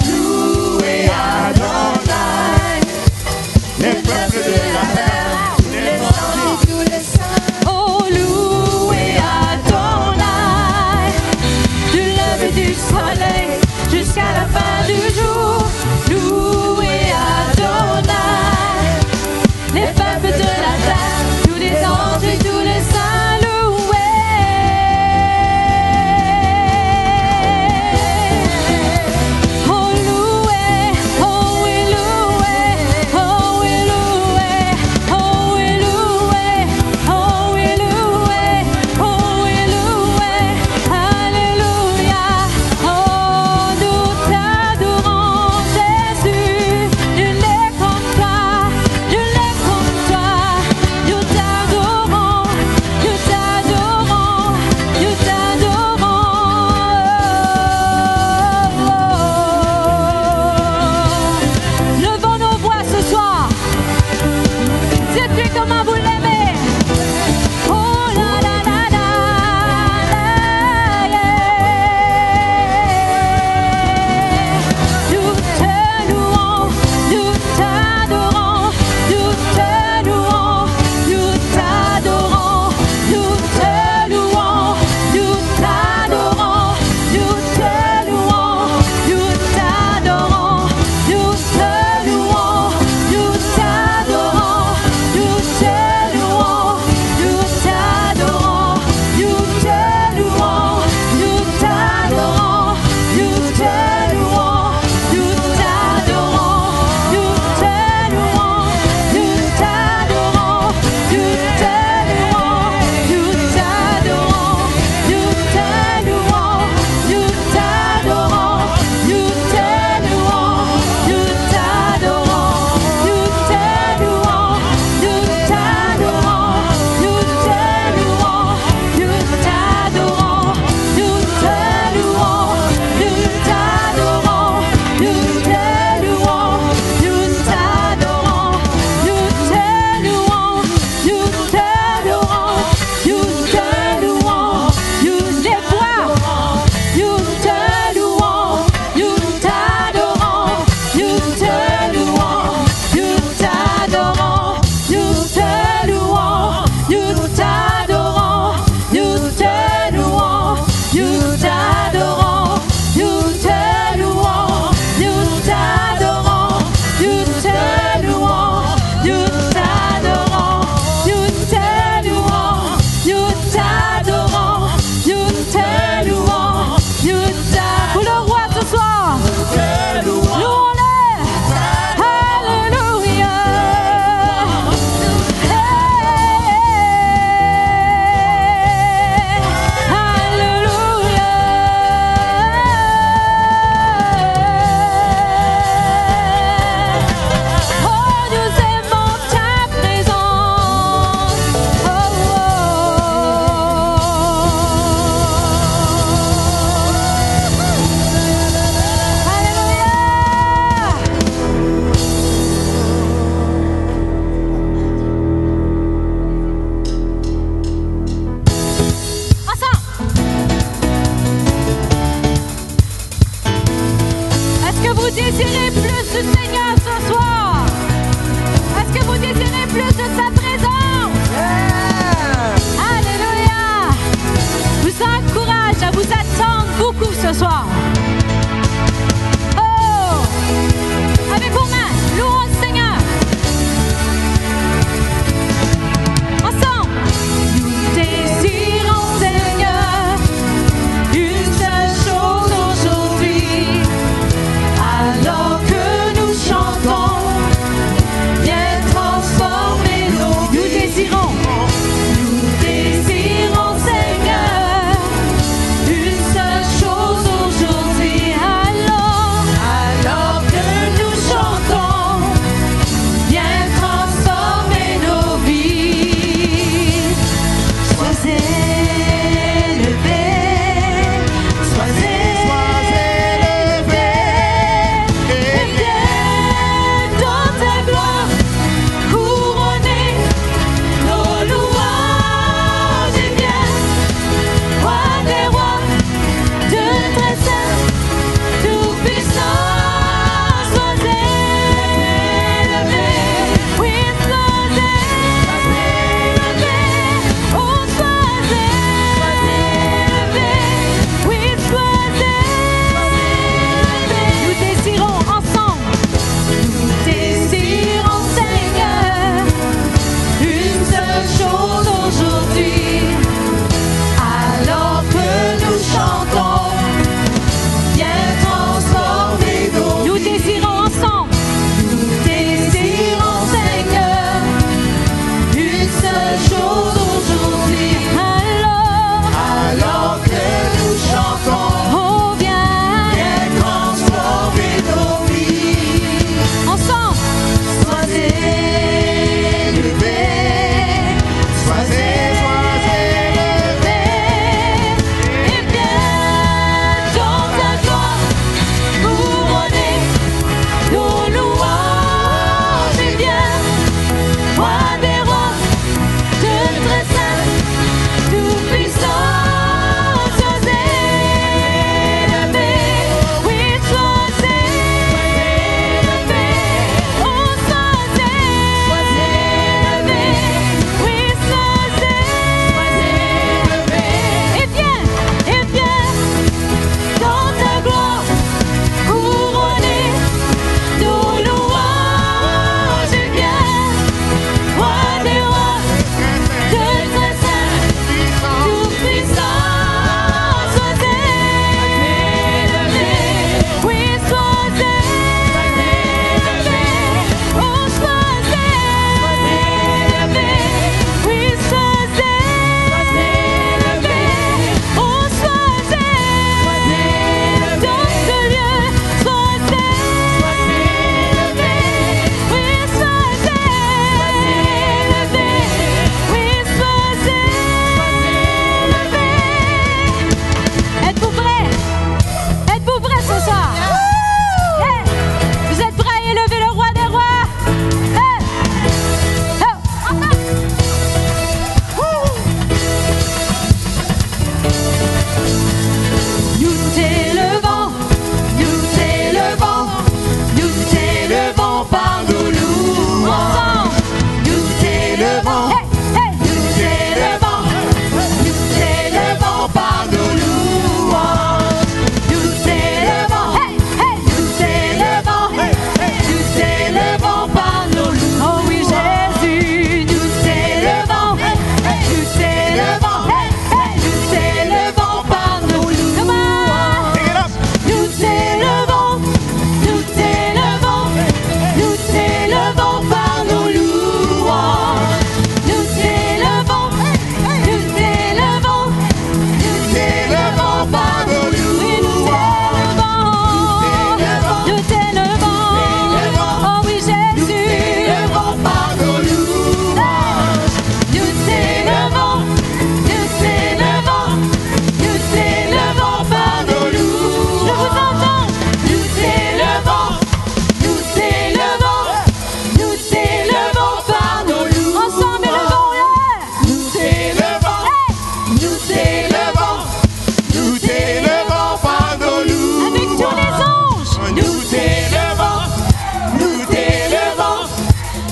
Louez Adonai. Les peuples de la terre, tous les morts, tous les saints. Oh, louez Adonai. Du lever du soleil jusqu'à la fin du jour. Louez Adonai. Les peuples de la terre, tous les anges et tous les saints, louez. Oh, louez, oh oui,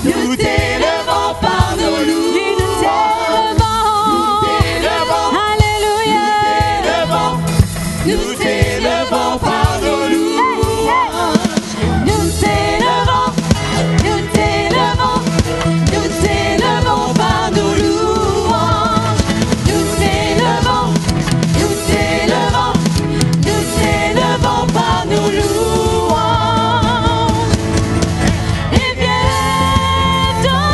nous t'élevons par nos louanges. Alléluia. Nous t'élevons par nos louanges. Nous t'élevons, nous t'élevons, nous t'élevons par nos louanges. Nous t'élevons, nous t'élevons, nous t'élevons par nos louanges. Et viens ton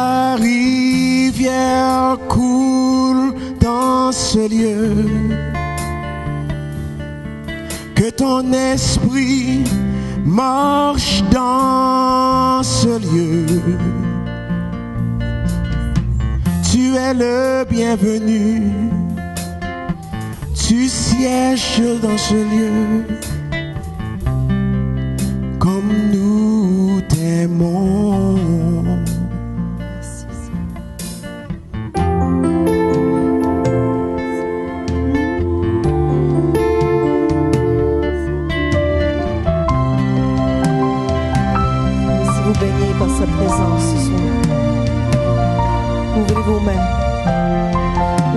ta rivière coule dans ce lieu. Que ton esprit marche dans ce lieu. Tu es le bienvenu. Tu sièges dans ce lieu. Comme nous t'aimons. Baignez par sa présence ce soir. Ouvrez vos mains.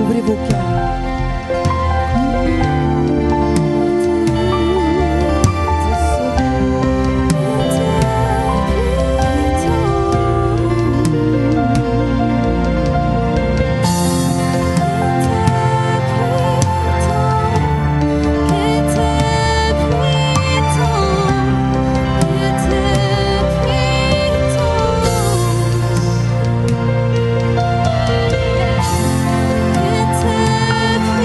Ouvrez vos cœurs. Que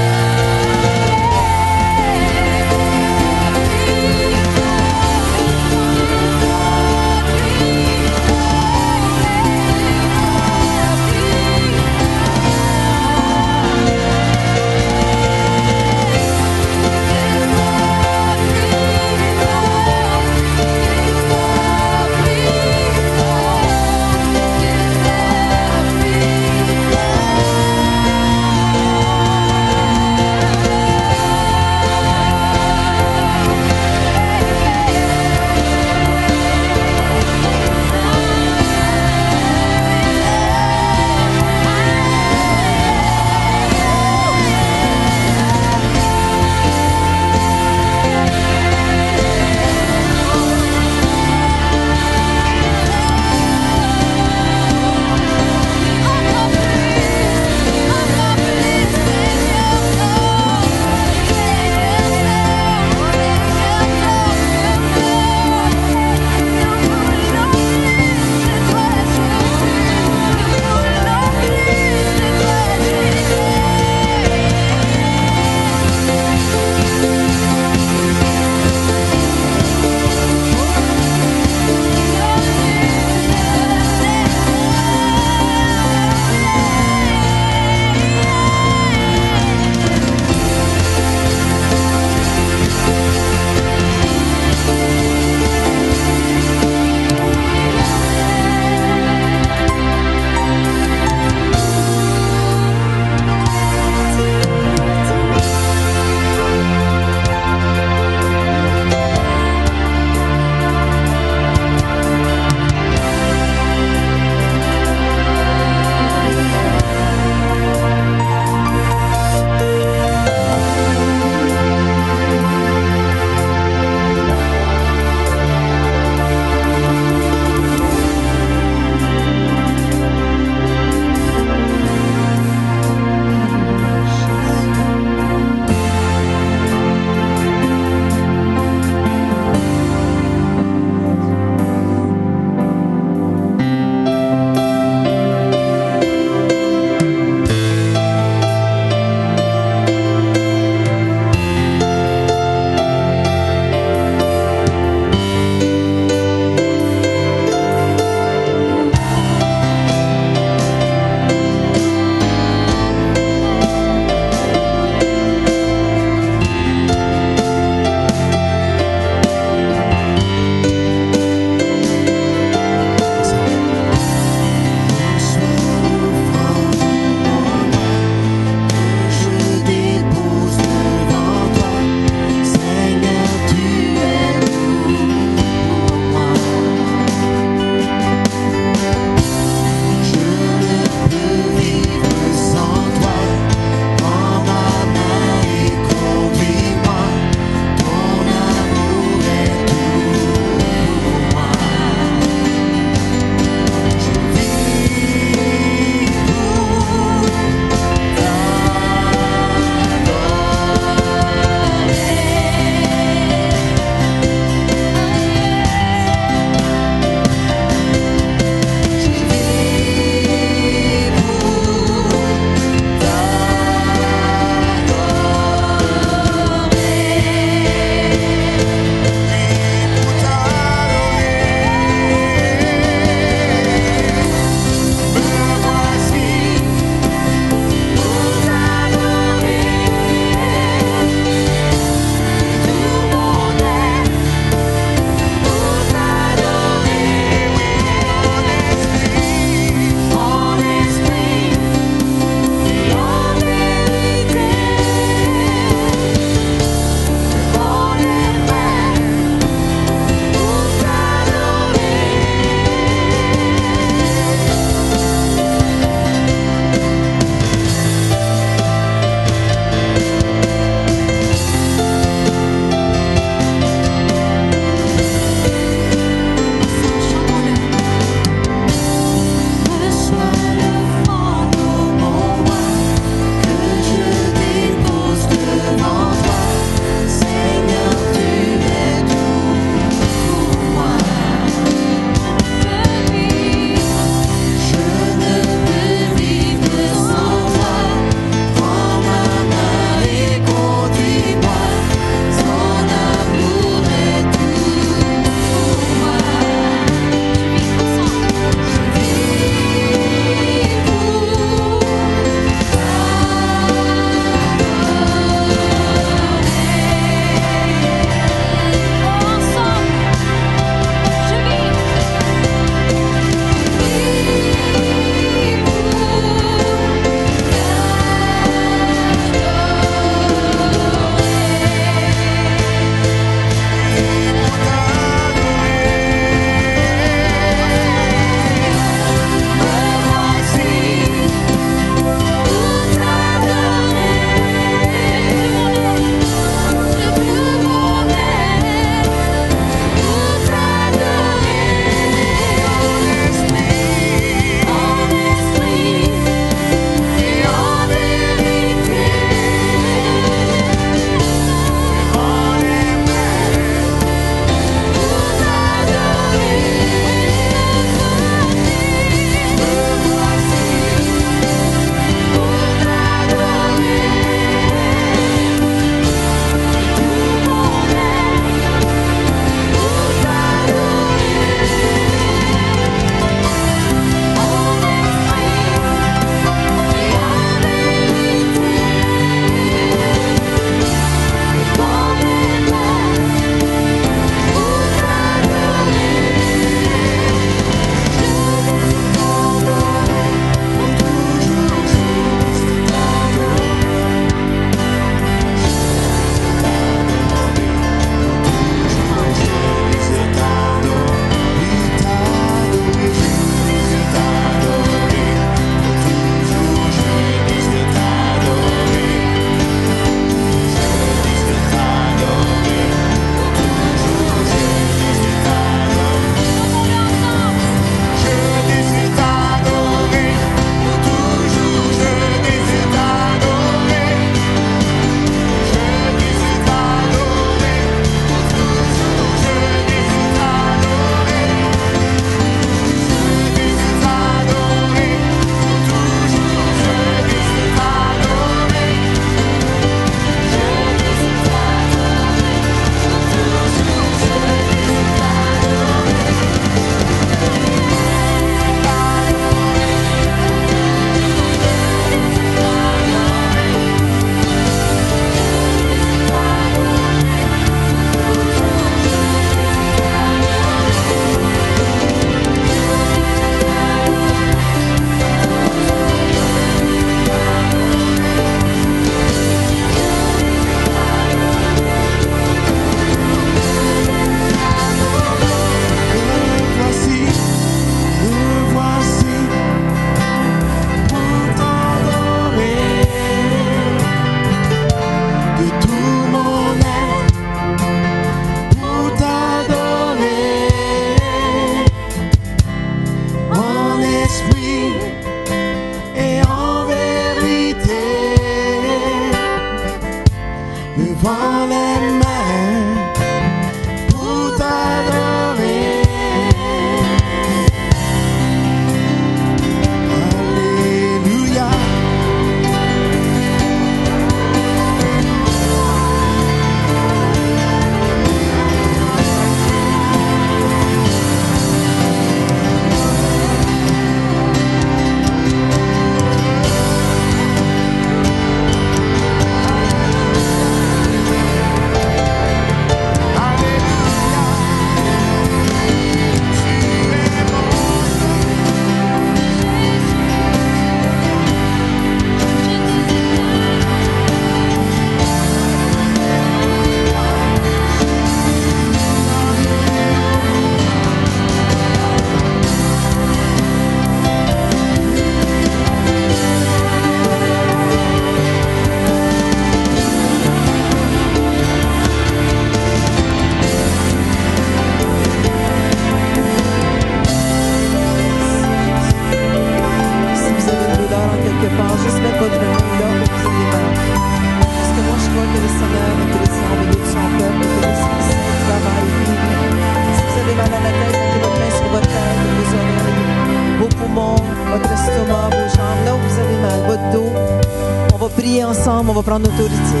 prier ensemble, on va prendre autorité.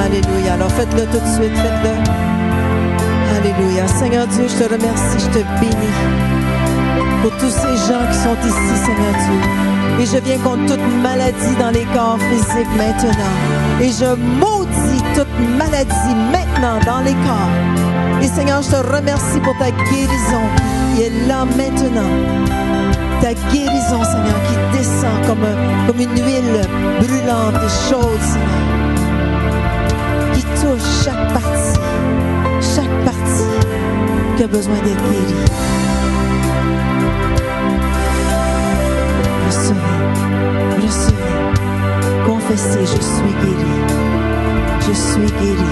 Alléluia. Alors faites-le tout de suite, faites-le. Alléluia. Seigneur Dieu, je te remercie, je te bénis pour tous ces gens qui sont ici, Seigneur Dieu. Et je viens contre toute maladie dans les corps physiques maintenant. Et je maudis toute maladie maintenant dans les corps. Et Seigneur, je te remercie pour ta guérison qui est là maintenant. Ta guérison, Seigneur, qui descend comme une huile brûlante et chaude, Seigneur. Qui touche chaque partie qui a besoin d'être guérie. Recevez, confessez, je suis guéri. Je suis guéri.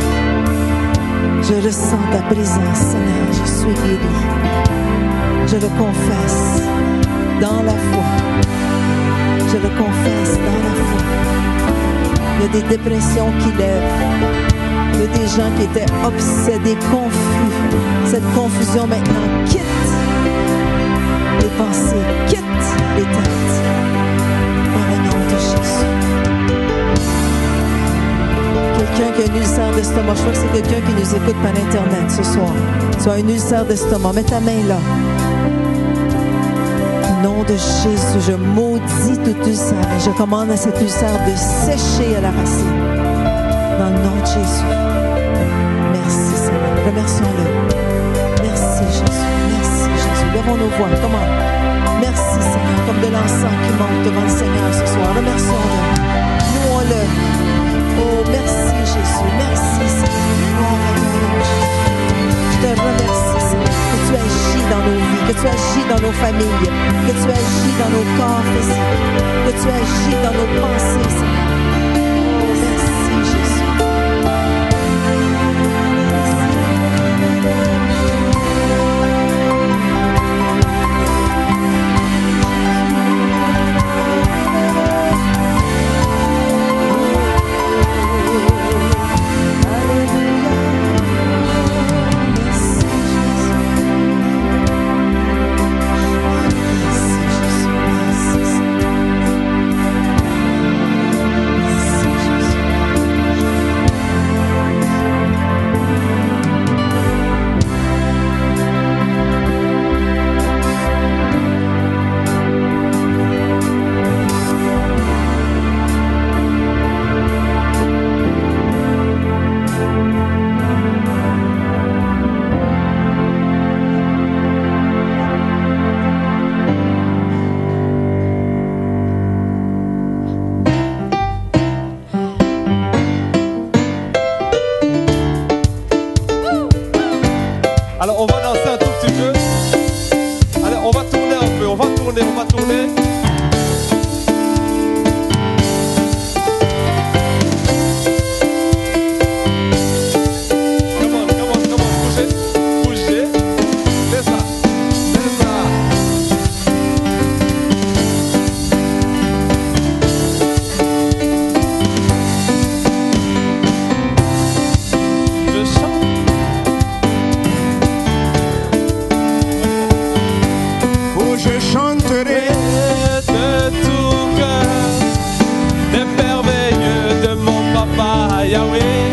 Je ressens ta présence, Seigneur, je suis guéri. Je le confesse dans la foi. Je le confesse dans la foi. Il y a des dépressions qui lèvent. Il y a des gens qui étaient obsédés, confus. Cette confusion maintenant quitte les pensées, quitte les têtes. Dans le nom de Jésus. Quelqu'un qui a un ulcère d'estomac, je crois que c'est quelqu'un qui nous écoute par Internet ce soir. Tu as un ulcère d'estomac, mets ta main là. Au nom de Jésus, je maudis tout ulcère et je commande à cet ulcère de sécher à la racine. Dans le nom de Jésus. Merci Seigneur. Remercions-le. Merci Jésus. Merci Jésus. Levons nos voix. Comment? Merci Seigneur. Comme de l'encens qui monte devant le Seigneur ce soir. Remercions-le. Louons-le. Oh, merci Jésus. Merci Seigneur. Gloire à ton nom Jésus. Je te remercie Seigneur. Que tu agis dans nos vies. Que tu agis dans nos familles. Que tu agis dans nos corps physiques. Que tu agis dans nos pensées Seigneur. Alors on va danser un tout petit peu. Allez, on va tourner un peu, on va tourner. Come on, bougez. C'est ça. Je chante. Je chanterai de tout cœur des merveilles de mon papa Yahweh.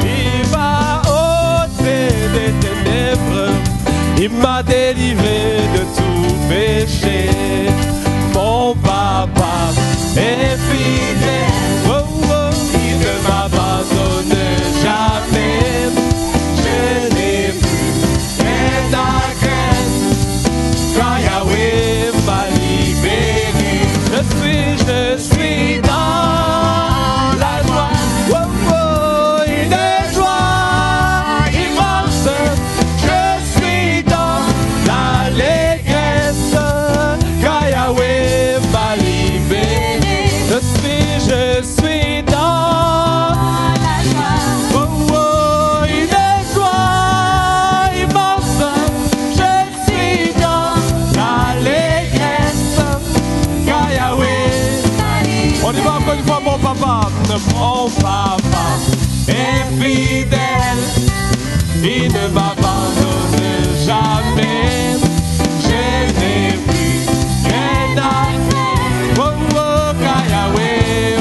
Il m'a ôté des ténèbres, il m'a délivré de tout péché. Mon papa est fidèle, oh, oh, il ne m'abandonne jamais. Je n'ai plus rien à craindre. Quand Yahweh m'a libéré, je suis dans la joie. Oh, oh, une joie immense. Je suis dans l'allégresse. Quand Yahweh m'a libéré, je suis dans la joie. Oh, oh, une joie immense. Je suis dans l'allégresse, car Yahweh. On y va encore une fois, mon papa est fidèle, il ne m'abandonne jamais. Je n'ai plus rien à faire, oh, oh, car Yahweh,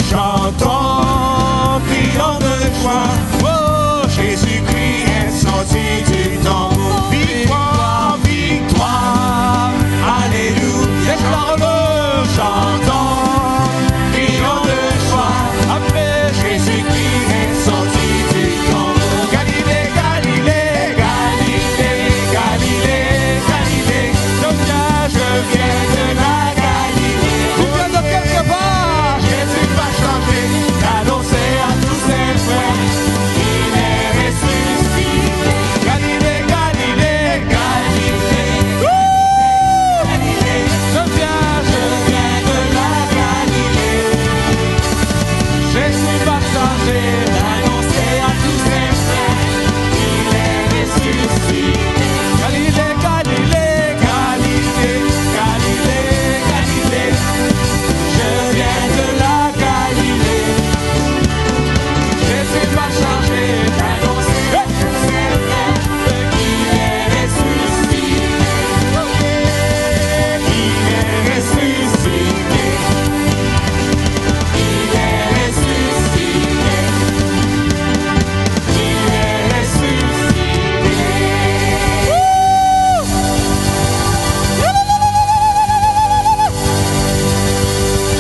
chantons, crions de joie. Oh, Jésus-Christ est sorti du tombeau. Victoire, victoire, alléluia. Déclarons-le, chantons, crions de joie. Amen. Jésus-Christ est sorti du tombeau. Galilée, Galilée, Galilée, Galilée, Galilée. Je viens de la Galilée. Tu viens de quelque part. Jésus va changer, d'annoncer à tous ses frères qu'il est ressuscité. Galilée, Galilée, Galilée, Galilée. Je viens de la Galilée. Jésus va changer, d'annoncer à tous ses frères qu'il est ressuscité. Galilée, Galilée, Galilée, Galilée, Galilée. Je viens de la Galilée. Jésus va changer, d'annoncer à tous ses frères qu'il est ressuscité. Il est ressuscité. Il est ressuscité. Il est ressuscité.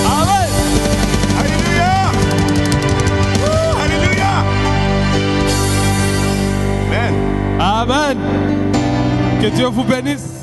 Amen. Alléluia! Alléluia! Amen. Amen. Que Dieu vous bénisse.